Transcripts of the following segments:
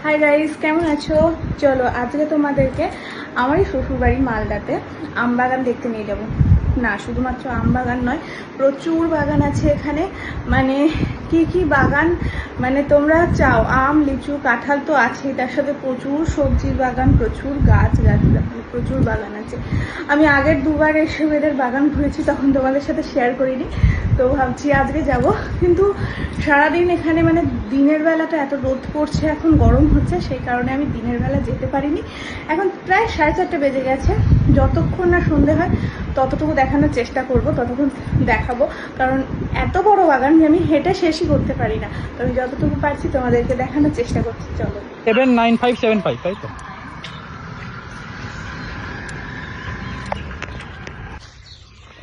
Hi guys, কেমন আছো? চলো আজকে তোমাদেরকে আমারই শ্বশুরবাড়ি মালদাতে আম বাগান দেখতে নিয়ে যাবো। না, শুধুমাত্র আম বাগান নয়, প্রচুর বাগান আছে এখানে। মানে কি কি বাগান মানে তোমরা চাও, আম লিচু কাঁঠাল তো আছেই, তার সাথে প্রচুর সবজির বাগান, প্রচুর গাছ গাছলা, প্রচুর বাগান আছে। আমি আগের দুবার এসে এদের বাগান ঘুরেছি, তখন তোমাদের সাথে শেয়ার করিনি, তো ভাবছি আজকে যাব। কিন্তু সারাদিন এখানে মানে দিনের বেলাটা এত রোদ পড়ছে, এখন গরম হচ্ছে, সেই কারণে আমি দিনের বেলা যেতে পারিনি। এখন প্রায় 4:30 বেজে গেছে। যতক্ষণ না সন্ধে হয় ততটুকু দেখানোর চেষ্টা করব, ততক্ষণ দেখাবো, কারণ এত বড় বাগান যে আমি হেঁটে শেষই করতে পারি না। তো আমি যতটুকু পারছি তোমাদেরকে দেখানোর চেষ্টা করছি। চলো। 79575 তাই তো?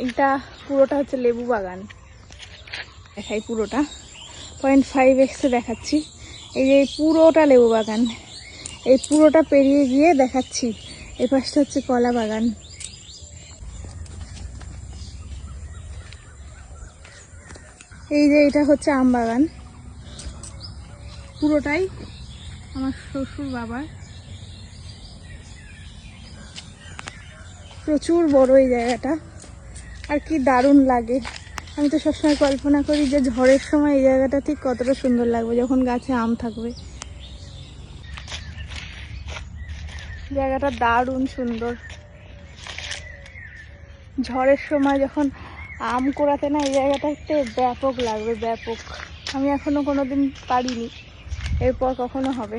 এটা পুরোটা হচ্ছে লেবু বাগান। দেখাই পুরোটা, 0.5x দেখাচ্ছি। এই যে পুরোটা লেবু বাগান, এই পুরোটা পেরিয়ে গিয়ে দেখাচ্ছি এই পাশটা হচ্ছে কলা বাগান। এই যে এটা হচ্ছে আম বাগান, পুরোটাই আমার শ্বশুর বাবার। প্রচুর বড় এই জায়গাটা, আর কি দারুণ লাগে। আমি তো সবসময় কল্পনা করি যে ঝড়ের সময় এই জায়গাটা ঠিক কতটা সুন্দর লাগবে, যখন গাছে আম থাকবে। জায়গাটা দারুণ সুন্দর। ঝড়ের সময় যখন আম কোড়াতে না, এই জায়গাটা একটু ব্যাপক লাগবে, ব্যাপক। আমি এখনো কোনোদিন পারিনি, এরপর কখনো হবে।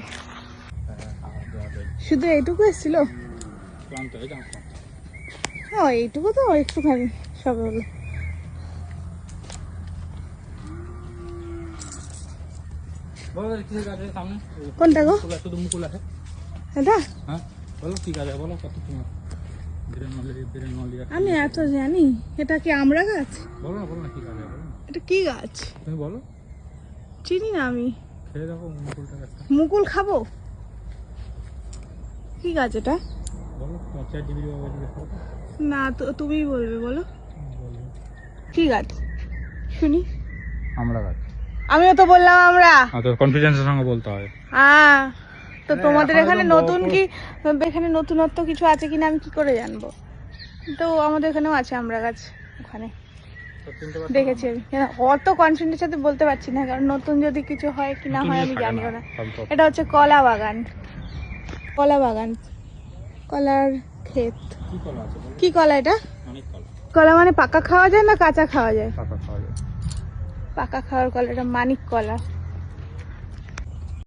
শুধু এইটুকু এসেছিল? হ্যাঁ, এইটুকু তো একটুখানি সবে হলো। কোনটা গো? এটা আমি এত জানি, এটা কি আমড়া গাছ? এটা কি গাছ তুমি বলো, চিনি না আমি। খেয়ে দেখো মুকুলটা। মুকুল খাবো? কি গাছ এটা? বলো, চ্যাট জিপিটি বাবা জিজ্ঞেস করো। না তো, তুমিই বলবে, বলো কি গাছ শুনি। আমরা গাছ। আমিও তো বললাম আমরা। তো কনফিডেন্সের সঙ্গে বলতে হয়। তো তোমাদের এখানে নতুন কি, এখানে নতুনত্ব কিছু আছে কিনা আমি কি করে জানবো? তো আমাদের এখানেও আছে আমরা গাছ, ওখানে দেখেছি আমি। অত কনফিডেন্সের সাথে বলতে পারছি না, কারণ নতুন যদি কিছু হয় কি না হয় আমি জানিও না। এটা হচ্ছে কলা বাগান, কলা বাগান, কলার ক্ষেত। কি কলা এটা? কলা মানে পাকা খাওয়া যায় না কাঁচা খাওয়া যায়? পাকা খাওয়া যায়। পাকা খাওয়ার কলা, এটা মানিক কলা।